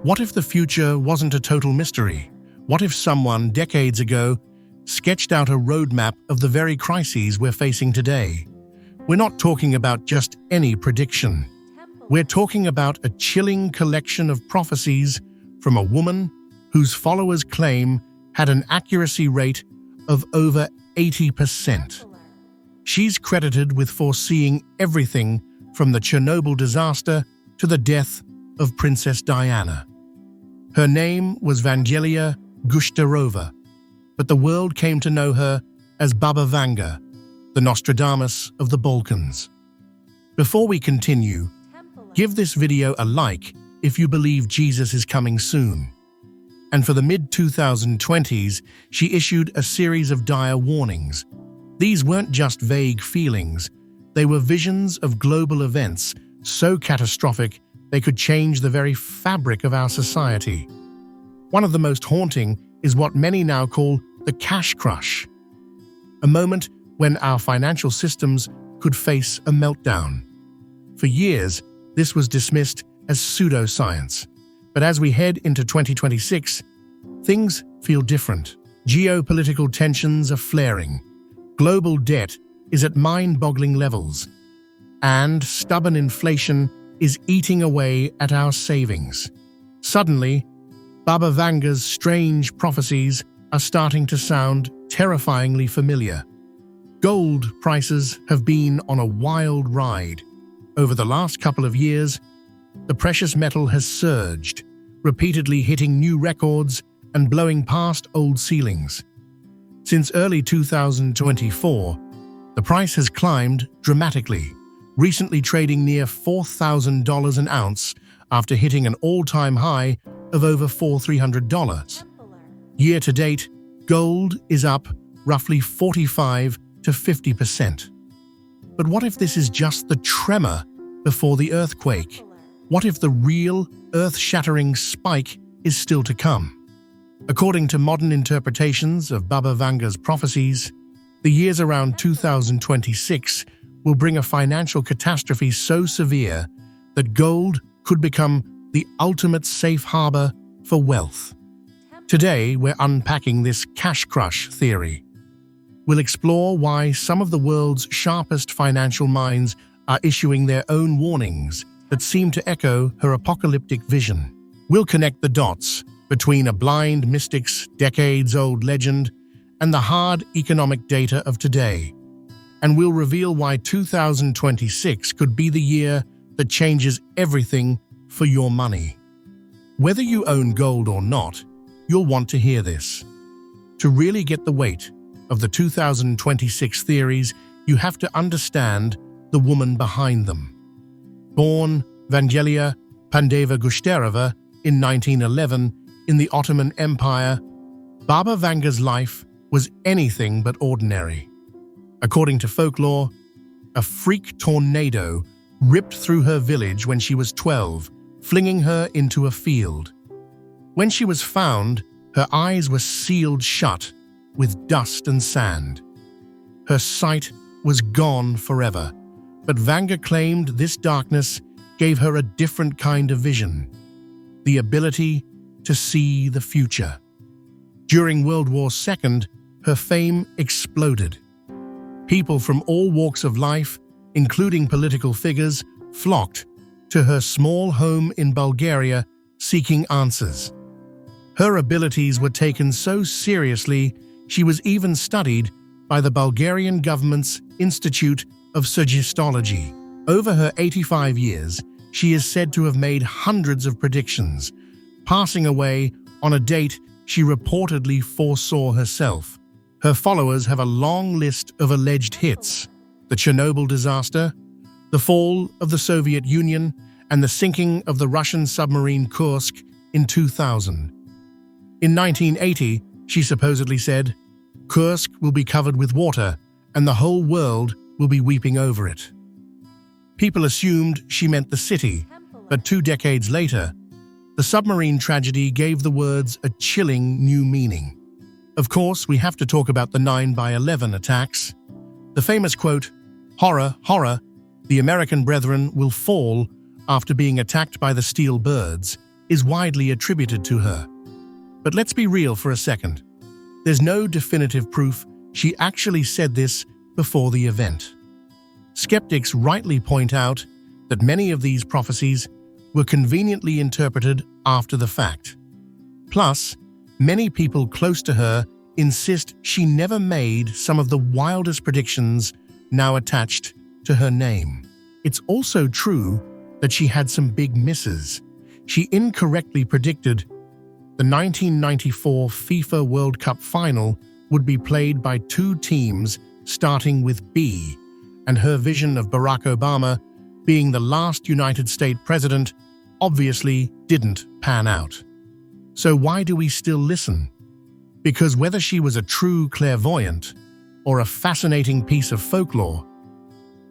What if the future wasn't a total mystery? What if someone, decades ago, sketched out a roadmap of the very crises we're facing today? We're not talking about just any prediction. We're talking about a chilling collection of prophecies from a woman whose followers claim had an accuracy rate of over 80%. She's credited with foreseeing everything from the Chernobyl disaster to the death of Princess Diana. Her name was Vanga, but the world came to know her as Baba Vanga, the Nostradamus of the Balkans. Before we continue, give this video a like if you believe Jesus is coming soon. And for the mid-2020s, she issued a series of dire warnings. These weren't just vague feelings, they were visions of global events so catastrophic they could change the very fabric of our society. One of the most haunting is what many now call the cash crush, a moment when our financial systems could face a meltdown. For years, this was dismissed as pseudoscience. But as we head into 2026, things feel different. Geopolitical tensions are flaring. Global debt is at mind-boggling levels. And stubborn inflation is eating away at our savings. Suddenly, Baba Vanga's strange prophecies are starting to sound terrifyingly familiar. Gold prices have been on a wild ride. Over the last couple of years, the precious metal has surged, repeatedly hitting new records and blowing past old ceilings. Since early 2024, the price has climbed dramatically, recently trading near $4,000 an ounce after hitting an all-time high of over $4,300. Year to date, gold is up roughly 45 to 50%. But what if this is just the tremor before the earthquake? What if the real, earth-shattering spike is still to come? According to modern interpretations of Baba Vanga's prophecies, the years around 2026 will bring a financial catastrophe so severe that gold could become the ultimate safe harbor for wealth. Today, we're unpacking this cash crush theory. We'll explore why some of the world's sharpest financial minds are issuing their own warnings that seem to echo her apocalyptic vision. We'll connect the dots between a blind mystic's decades-old legend and the hard economic data of today. And we'll reveal why 2026 could be the year that changes everything for your money. Whether you own gold or not, you'll want to hear this. To really get the weight of the 2026 theories, you have to understand the woman behind them. Born Vanga Pandeva-Gushterova in 1911 in the Ottoman Empire, Baba Vanga's life was anything but ordinary. According to folklore, a freak tornado ripped through her village when she was 12, flinging her into a field. When she was found, her eyes were sealed shut with dust and sand. Her sight was gone forever, but Vanga claimed this darkness gave her a different kind of vision, the ability to see the future. During World War II, her fame exploded. People from all walks of life, including political figures, flocked to her small home in Bulgaria seeking answers. Her abilities were taken so seriously, she was even studied by the Bulgarian government's Institute of Suggestology. Over her 85 years, she is said to have made hundreds of predictions, passing away on a date she reportedly foresaw herself. Her followers have a long list of alleged hits: the Chernobyl disaster, the fall of the Soviet Union, and the sinking of the Russian submarine Kursk in 2000. In 1980, she supposedly said, "Kursk will be covered with water, and the whole world will be weeping over it." People assumed she meant the city, but 2 decades later, the submarine tragedy gave the words a chilling new meaning. Of course, we have to talk about the 9/11 attacks. The famous quote, "Horror, horror, the American brethren will fall after being attacked by the steel birds," is widely attributed to her. But let's be real for a second. There's no definitive proof she actually said this before the event. Skeptics rightly point out that many of these prophecies were conveniently interpreted after the fact. Plus, many people close to her insist she never made some of the wildest predictions now attached to her name. It's also true that she had some big misses. She incorrectly predicted the 1994 FIFA World Cup final would be played by two teams starting with B, and her vision of Barack Obama being the last United States president obviously didn't pan out. So why do we still listen? Because whether she was a true clairvoyant or a fascinating piece of folklore,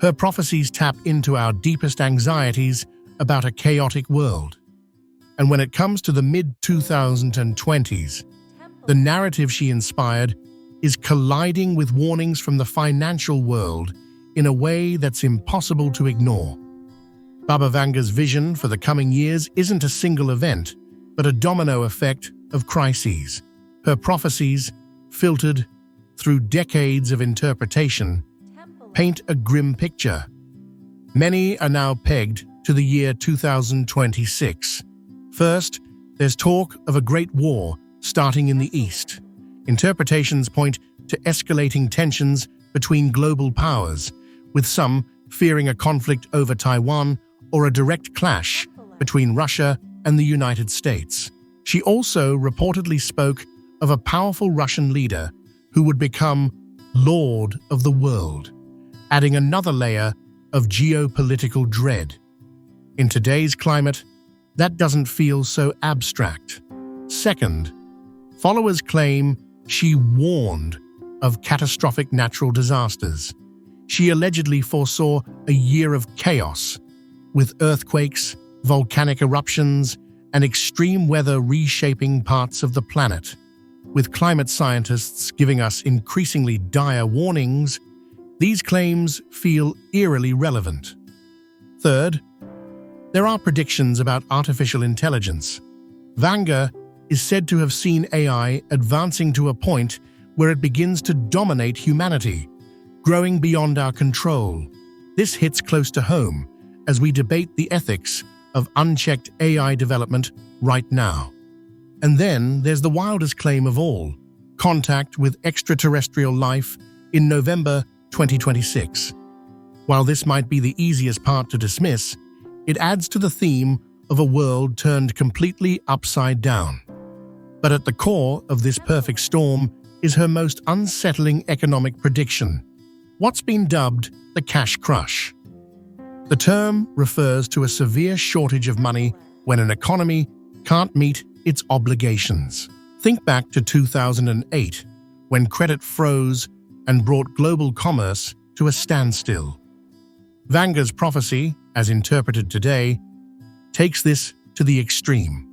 her prophecies tap into our deepest anxieties about a chaotic world. And when it comes to the mid-2020s, the narrative she inspired is colliding with warnings from the financial world in a way that's impossible to ignore. Baba Vanga's vision for the coming years isn't a single event, but a domino effect of crises. Her prophecies, filtered through decades of interpretation, paint a grim picture. Many are now pegged to the year 2026. First, there's talk of a great war starting in the East. Interpretations point to escalating tensions between global powers, with some fearing a conflict over Taiwan or a direct clash between Russia and the United States. She also reportedly spoke of a powerful Russian leader who would become Lord of the world, adding another layer of geopolitical dread. In today's climate, that doesn't feel so abstract. Second, followers claim she warned of catastrophic natural disasters. She allegedly foresaw a year of chaos, with earthquakes, volcanic eruptions, and extreme weather reshaping parts of the planet. With climate scientists giving us increasingly dire warnings, these claims feel eerily relevant. Third, there are predictions about artificial intelligence. Vanga is said to have seen AI advancing to a point where it begins to dominate humanity, growing beyond our control. This hits close to home as we debate the ethics of unchecked AI development right now. And then there's the wildest claim of all, contact with extraterrestrial life in November 2026. While this might be the easiest part to dismiss, it adds to the theme of a world turned completely upside down. But at the core of this perfect storm is her most unsettling economic prediction, what's been dubbed the cash crush. The term refers to a severe shortage of money when an economy can't meet its obligations. Think back to 2008, when credit froze and brought global commerce to a standstill. Vanga's prophecy, as interpreted today, takes this to the extreme.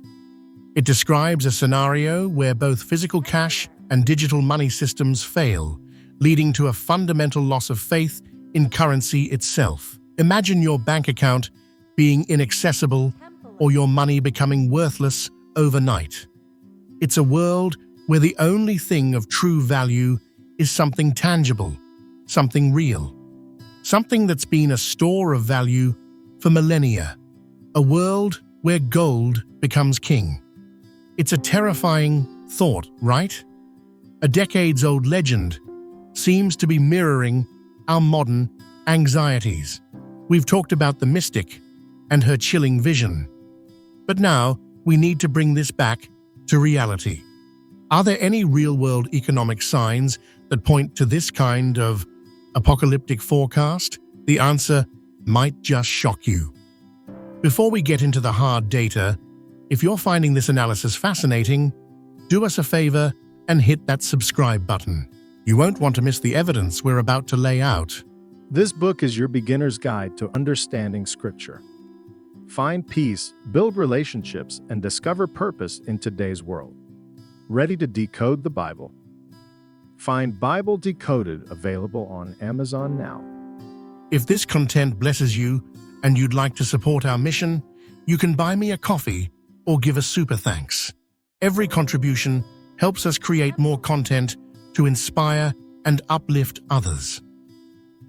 It describes a scenario where both physical cash and digital money systems fail, leading to a fundamental loss of faith in currency itself. Imagine your bank account being inaccessible or your money becoming worthless overnight. It's a world where the only thing of true value is something tangible, something real, something that's been a store of value for millennia, a world where gold becomes king. It's a terrifying thought, right? A decades-old legend seems to be mirroring our modern anxieties. We've talked about the mystic and her chilling vision, but now we need to bring this back to reality. Are there any real-world economic signs that point to this kind of apocalyptic forecast? The answer might just shock you. Before we get into the hard data, if you're finding this analysis fascinating, do us a favor and hit that subscribe button. You won't want to miss the evidence we're about to lay out. This book is your beginner's guide to understanding Scripture. Find peace, build relationships, and discover purpose in today's world. Ready to decode the Bible? Find Bible Decoded available on Amazon now. If this content blesses you and you'd like to support our mission, you can buy me a coffee or give a super thanks. Every contribution helps us create more content to inspire and uplift others.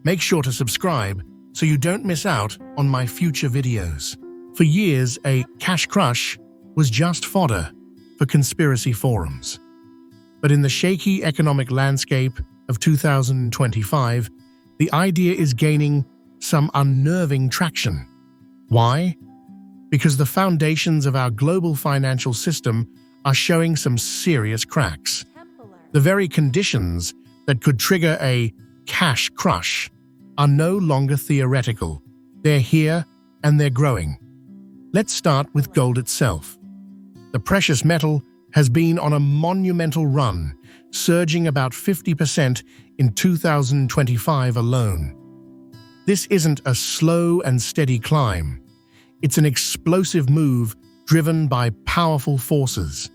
Make sure to subscribe so you don't miss out on my future videos. For years, a cash crush was just fodder for conspiracy forums. But in the shaky economic landscape of 2025, the idea is gaining some unnerving traction. Why? Because the foundations of our global financial system are showing some serious cracks. The very conditions that could trigger a cash crush are no longer theoretical. They're here and they're growing. Let's start with gold itself. The precious metal has been on a monumental run, surging about 50% in 2025 alone. This isn't a slow and steady climb. It's an explosive move driven by powerful forces.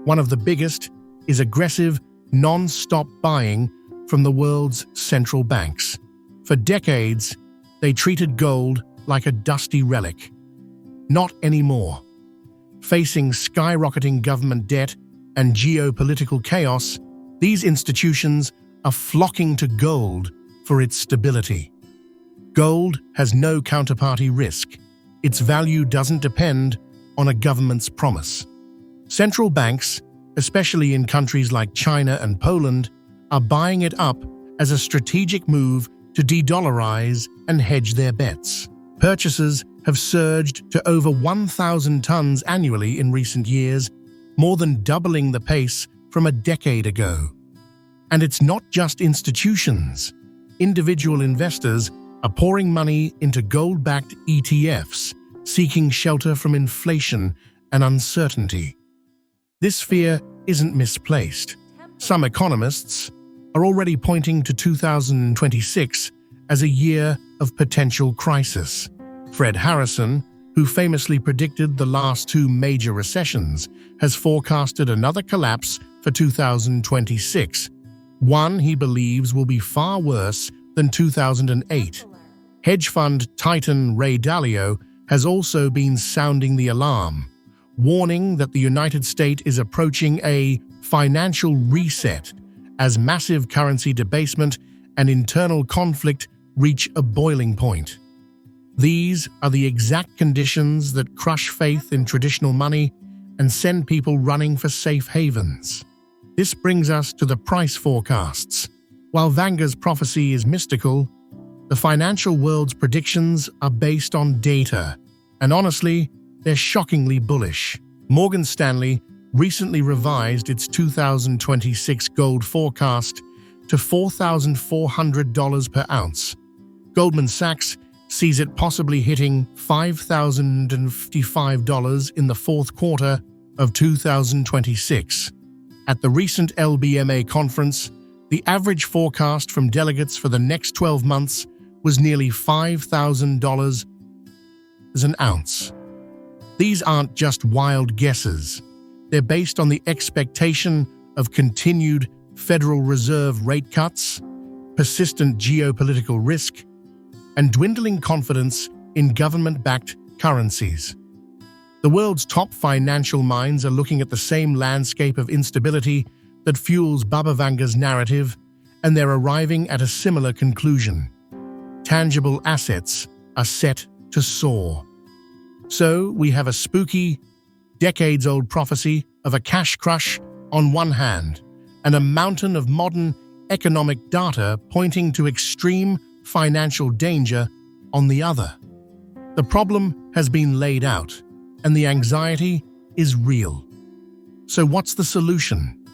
One of the biggest is aggressive, non-stop buying from the world's central banks. For decades, they treated gold like a dusty relic. Not anymore. Facing skyrocketing government debt and geopolitical chaos, these institutions are flocking to gold for its stability. Gold has no counterparty risk. Its value doesn't depend on a government's promise. Central banks, especially in countries like China and Poland, are buying it up as a strategic move to de-dollarize and hedge their bets. Purchases have surged to over 1,000 tons annually in recent years, more than doubling the pace from a decade ago. And it's not just institutions. Individual investors are pouring money into gold-backed ETFs, seeking shelter from inflation and uncertainty. This fear isn't misplaced. Some economists are already pointing to 2026 as a year of potential crisis. Fred Harrison, who famously predicted the last two major recessions, has forecasted another collapse for 2026. One he believes will be far worse than 2008. Hedge fund titan Ray Dalio has also been sounding the alarm, warning that the United States is approaching a financial reset as massive currency debasement and internal conflict reach a boiling point. These are the exact conditions that crush faith in traditional money and send people running for safe havens. This brings us to the price forecasts. While Vanga's prophecy is mystical, the financial world's predictions are based on data, and honestly, they're shockingly bullish. Morgan Stanley recently revised its 2026 gold forecast to $4,400 per ounce. Goldman Sachs sees it possibly hitting $5,055 in the fourth quarter of 2026. At the recent LBMA conference, the average forecast from delegates for the next 12 months was nearly $5,000 an ounce. These aren't just wild guesses. They're based on the expectation of continued Federal Reserve rate cuts, persistent geopolitical risk, and dwindling confidence in government-backed currencies. The world's top financial minds are looking at the same landscape of instability that fuels Baba Vanga's narrative, and they're arriving at a similar conclusion. Tangible assets are set to soar. So we have a spooky, decades-old prophecy of a cash crush on one hand, and a mountain of modern economic data pointing to extreme financial danger on the other. The problem has been laid out, and the anxiety is real. So what's the solution?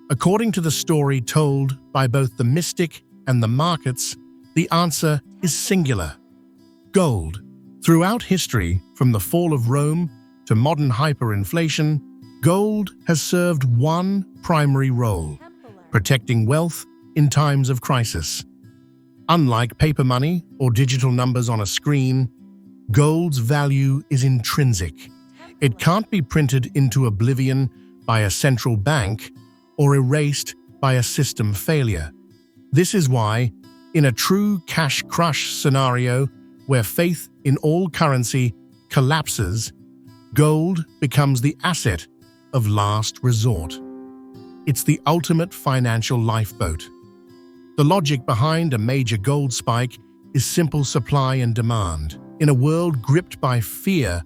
According to the story told by both the mystic and the markets, the answer is singular: gold. Throughout history, from the fall of Rome to modern hyperinflation, gold has served one primary role: protecting wealth in times of crisis. Unlike paper money or digital numbers on a screen, gold's value is intrinsic. It can't be printed into oblivion by a central bank or erased by a system failure. This is why, in a true cash crush scenario where faith in all currency collapses, Gold becomes the asset of last resort. It's the ultimate financial lifeboat. The logic behind a major gold spike is simple supply and demand. In a world gripped by fear,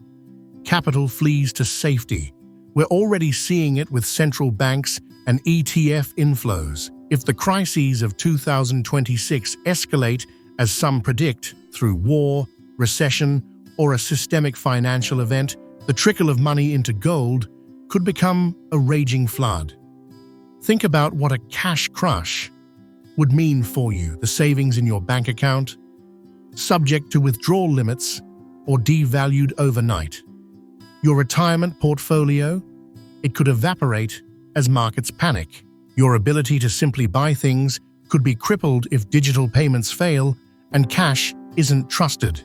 capital flees to safety. We're already seeing it with central banks and ETF inflows. If the crises of 2026 escalate, as some predict, through war, recession, or a systemic financial event, the trickle of money into gold could become a raging flood. Think about what a cash crush would mean for you. The savings in your bank account, subject to withdrawal limits or devalued overnight. Your retirement portfolio, it could evaporate as markets panic. Your ability to simply buy things could be crippled if digital payments fail and cash isn't trusted.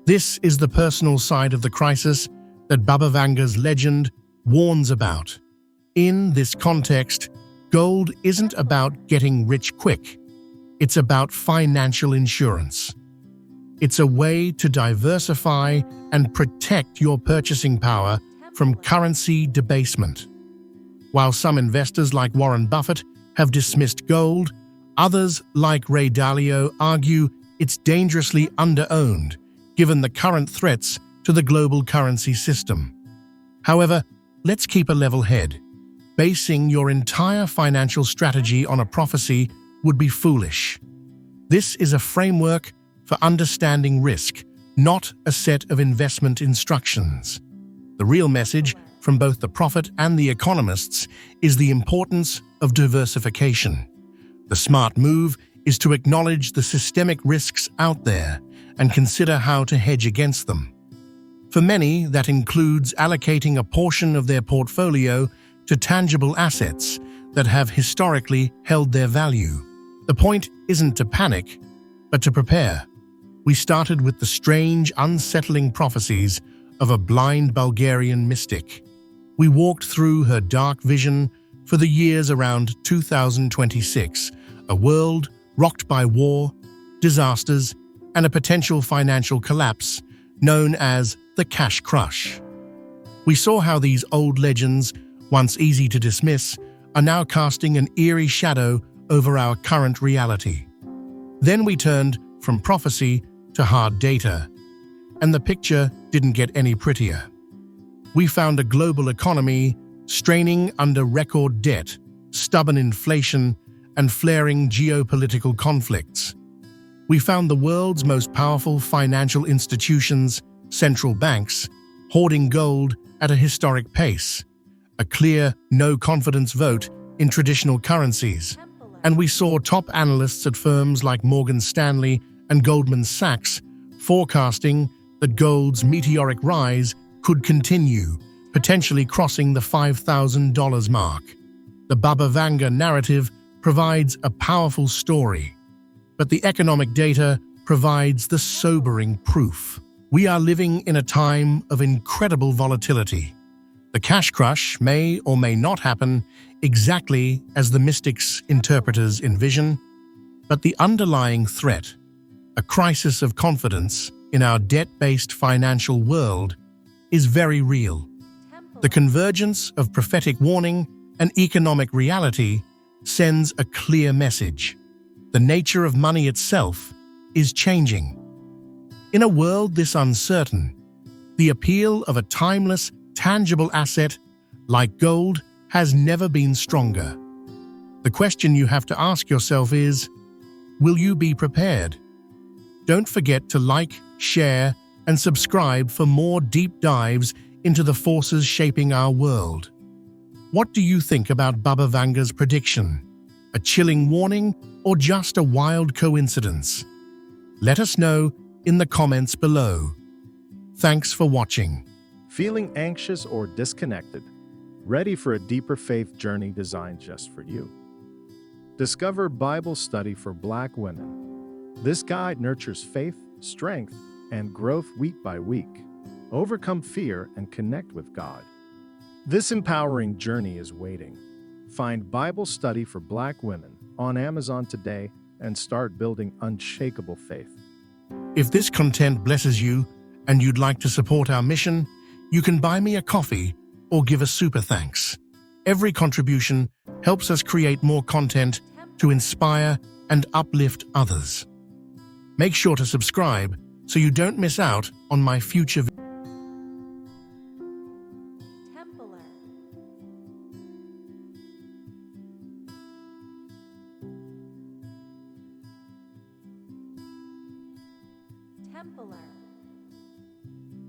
This is the personal side of the crisis that Baba Vanga's legend warns about. In this context, gold isn't about getting rich quick. It's about financial insurance. It's a way to diversify and protect your purchasing power from currency debasement. While some investors like Warren Buffett have dismissed gold, others like Ray Dalio argue it's dangerously under-owned, given the current threats to the global currency system. However, let's keep a level head. Basing your entire financial strategy on a prophecy would be foolish. This is a framework for understanding risk, not a set of investment instructions. The real message from both the prophet and the economists is the importance of diversification. The smart move is to acknowledge the systemic risks out there and consider how to hedge against them. For many, that includes allocating a portion of their portfolio to tangible assets that have historically held their value. The point isn't to panic, but to prepare. We started with the strange, unsettling prophecies of a blind Bulgarian mystic. We walked through her dark vision for the years around 2026, a world rocked by war, disasters, and a potential financial collapse known as the cash crush. We saw how these old legends, once easy to dismiss, are now casting an eerie shadow over our current reality. Then we turned from prophecy to hard data, and the picture didn't get any prettier. We found a global economy straining under record debt, stubborn inflation, and flaring geopolitical conflicts. We found the world's most powerful financial institutions, central banks, hoarding gold at a historic pace, a clear no-confidence vote in traditional currencies. And we saw top analysts at firms like Morgan Stanley and Goldman Sachs forecasting that gold's meteoric rise could continue, potentially crossing the $5,000 mark. The Baba Vanga narrative provides a powerful story, but the economic data provides the sobering proof. We are living in a time of incredible volatility. The cash crush may or may not happen exactly as the mystics' interpreters envision, but the underlying threat, a crisis of confidence in our debt-based financial world, is very real. The convergence of prophetic warning and economic reality sends a clear message. The nature of money itself is changing. In a world this uncertain, the appeal of a timeless, tangible asset like gold has never been stronger. The question you have to ask yourself is, will you be prepared? Don't forget to like, share, and subscribe for more deep dives into the forces shaping our world. What do you think about Baba Vanga's prediction? A chilling warning or just a wild coincidence? Let us know in the comments below. Thanks for watching. Feeling anxious or disconnected? Ready for a deeper faith journey designed just for you? Discover Bible Study for Black Women. This guide nurtures faith, strength, and growth week by week. Overcome fear and connect with God. This empowering journey is waiting. Find Bible Study for Black Women on Amazon today and start building unshakable faith. If this content blesses you and you'd like to support our mission, You can buy me a coffee or give a super thanks. Every contribution helps us create more content to inspire and uplift others. Make sure to subscribe so you don't miss out on my future videos. Templar. Templar.